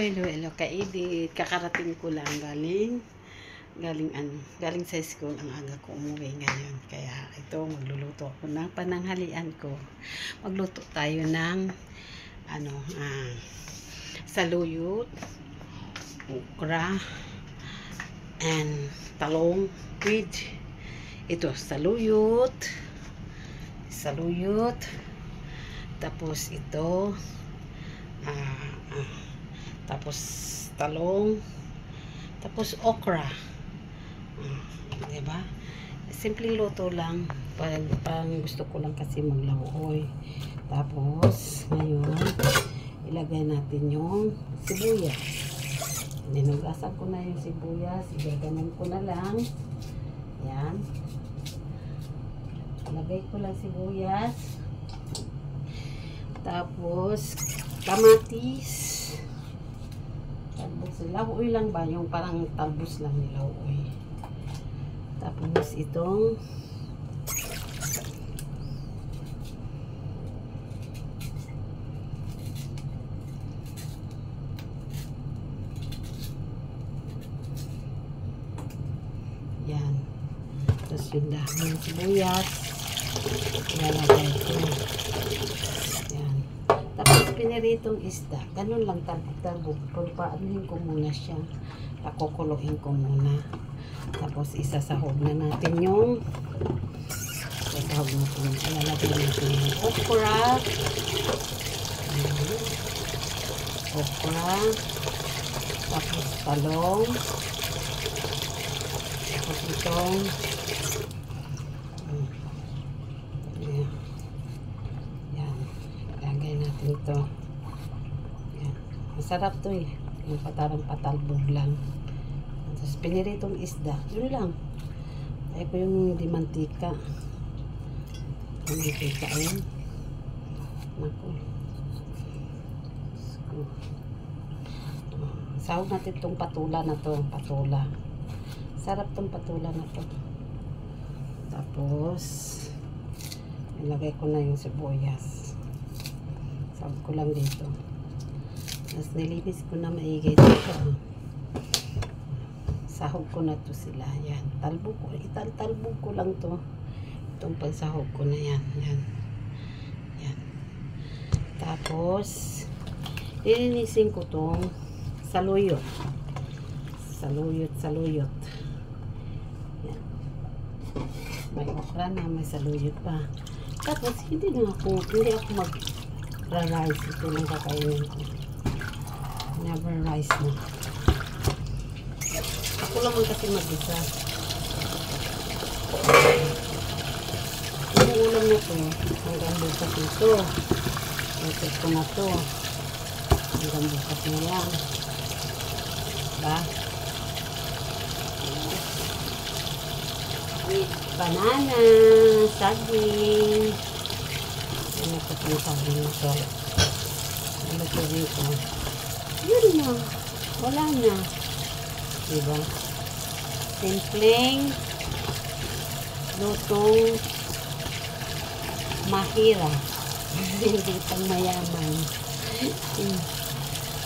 Hello, ka-edit. Kakarating ko lang galing sa school. Ang aga ko umuwi ngayon. Kaya ito, magluluto ako ng pananghalian ko. Magluto tayo ng saluyot, okra, and talong with ito, saluyot, tapos ito, tapos talong, tapos okra. Diba? Simpleng luto lang. Parang gusto ko lang kasi maglauoy. Tapos ngayon ilagay natin yung sibuyas. Ninugasan ko na yung sibuyas. Igaganon ko na lang. Yan. Ilagay ko lang sibuyas. Tapos kamatis. Talbos. Lauoy lang ba? Yung parang talbos lang ni lauoy. Tapos itong yan. Tapos yung dahon ng sibuyas ilalagay ko. Yan. Tapos piniritong isda. Ganun lang tarbog-tarbog. Paanuhin ko muna siya. Pakukuluin ko muna. Tapos isasahog na natin yung ilalagay natin yung okra. Tapos talong, tapos itong yan, ilagay natin ito. Yan. Masarap to eh, yung patarang-patalbog lang. Tapos piniritong isda. Yun lang. Ay ko yung di mantika. Mantika yun. Naku. Sahog natin itong patula na to. Patula. Sarap tong patula na to. Tapos ilagay ko na yung sibuyas. Sahog ko lang dito. Tapos nilinis ko na maigay dito. Sahog ko na to sila. Yan. Talbog ko lang to. Itong pagsahog ko na yan. Yan. Yan. Tapos, lilinisin ko tong saluyot. Saluyot. Yan. May okra na, may saluyot pa. Tapos, hindi ako mag-rice. Ito lang kakainin ko. Never rice na. Ako lang kasi mag-isa. Yung ulam na to, hanggang bukas ito. Ito ko na to. Hanggang bukas na yan. Diba? With banana, saging. Ano ito pang saging na to? Ano ito rito? Yun na. Wala na. Diba? Simpleng lutong mahirap. Hindi pang mayaman.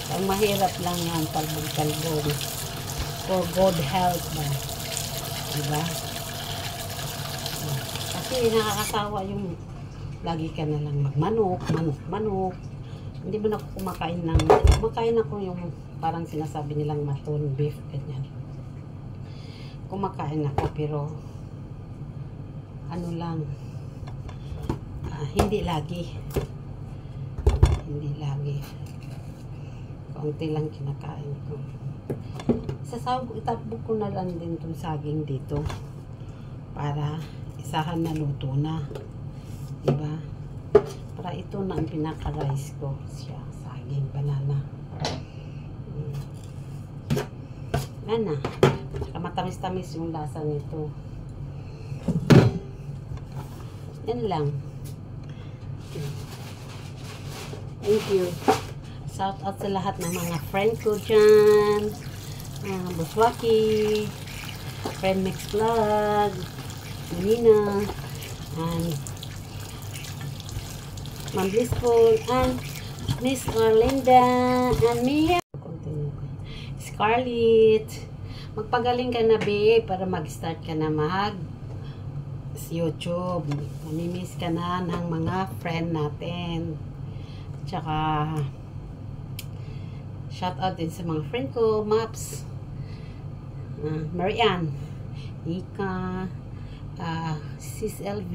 Pang mahirap lang yan. Talbog-talbog. For good health ba? Diba? Kasi nakakasawa yung lagi ka na lang magmanok. Hindi mo na ako kumakain ako yung parang sinasabi nilang maton beef, ganyan. Kumakain ako pero ano lang, hindi lagi. Kaunti lang kinakain ko. Itabog ko na lang din itong saging dito para isahan na luto na. Diba? Para ito na ang pinaka-rice ko siya. Saging, banana. Yan na. Saka matamis-tamis yung lasa nito. Yan lang. Thank you. Shout out sa lahat ng mga friend ko dyan. Buswaki, Friend Mix Vlog, Manina, and Ma'am Blissful, and Miss Orlinda, and Mia. Scarlett. Magpagaling ka na, be, para mag-start ka na YouTube. Mamimiss ka na ng mga friend natin. Tsaka, shout out din sa mga friend ko, Maps, Marianne, Nika, Sis LV,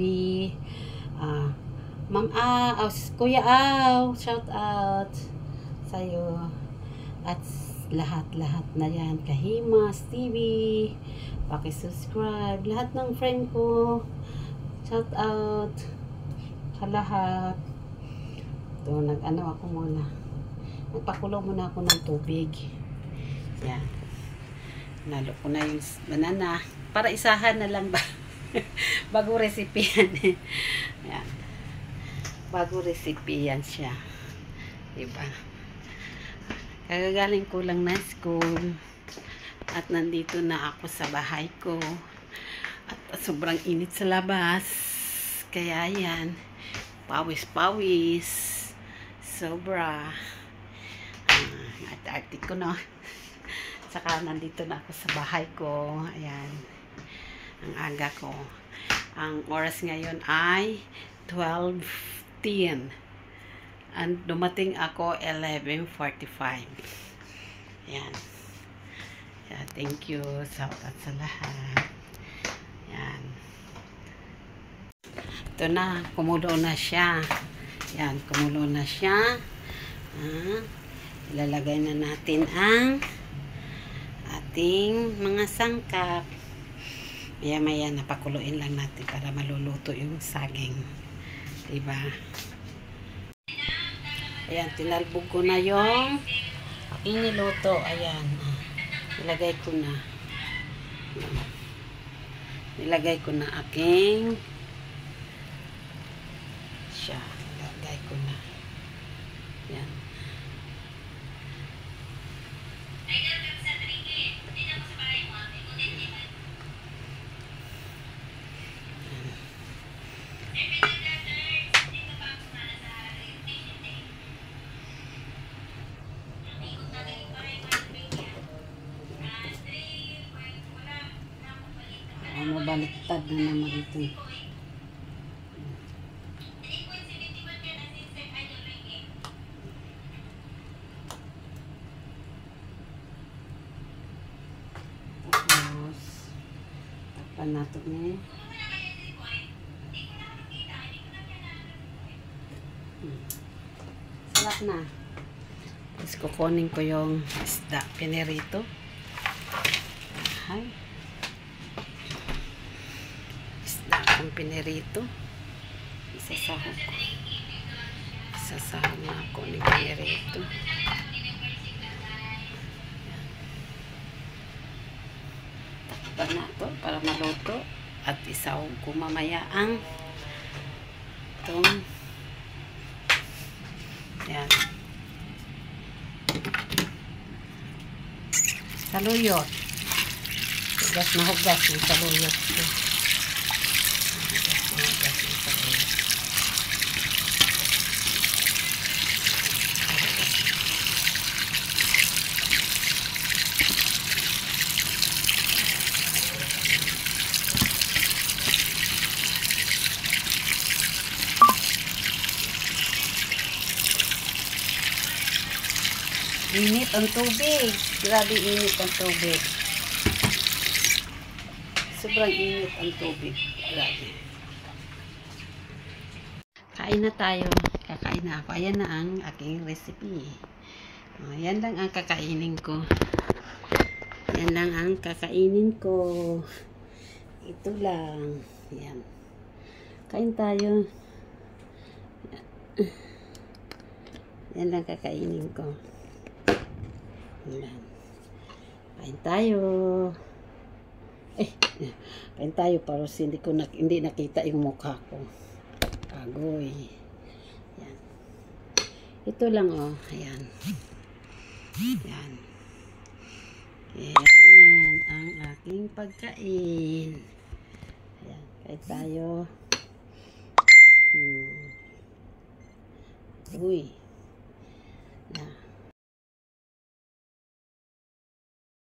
Ma'am Kuya Aw, shout out sa'yo. At lahat-lahat na yan. Kahimas TV, pakisubscribe. Lahat ng friend ko, shout out sa lahat. Ito, nag-ano ako muna. Nagpakulo muna ako ng tubig. Yan. Nalo ko na yung banana. Para isahan na lang ba? Bago recipe yan. Yan. Bago recipe yan siya. Diba? Kagagaling ko lang na school. At nandito na ako sa bahay ko. At sobrang init sa labas. Kaya yan. Pawis-pawis. Sobra. Arte-arte ko, no? Saka nandito na ako sa bahay ko. Ayan. Ang aga ko. Ang oras ngayon ay 12:10. And dumating ako 11:45. Ayan. Yeah, thank you. Shout out sa lahat. Ayan. Ito na. Kumulo na siya. Ayan. Kumulo na siya. Ilalagay na natin ang ating mga sangkap. Maya-maya napakuluin lang natin para maluluto yung saging. Diba? Ayan, tinalbog ko na yung aking niluto. Ayan. Nilagay ko na. Nilagay ko na aking siya. Nilagay ko na. Ayan. Mabaliktad na naman ito. Tapos takpan natin eh. Sarap na. Tapos kukunin ko yung isda pinirito. Ay. Ang pinirito. Isasahog ko. Isasahog na ako ng pinirito. Takpan na ito para maluto. At isahog ko mamaya ang itong yan. Saluyot. Hugas na hugas yung saluyot ko. Init ang tubig. Grabe init ang tubig. Sobrang init ang tubig. Grabe. Kain na tayo. Kakain na ako. Ayan na ang aking recipe. Ayan lang ang kakainin ko. Ayan lang ang kakainin ko. Ito lang. Ayan. Kain tayo. Ayan lang kakainin ko. Ayan. Kain tayo. Kain tayo para hindi nakita yung mukha ko. Agoy. Ayan. Ito lang oh. Ayan. Ayan. Ayan ang aking pagkain. Ayan. Kain tayo. Uy. Ayan.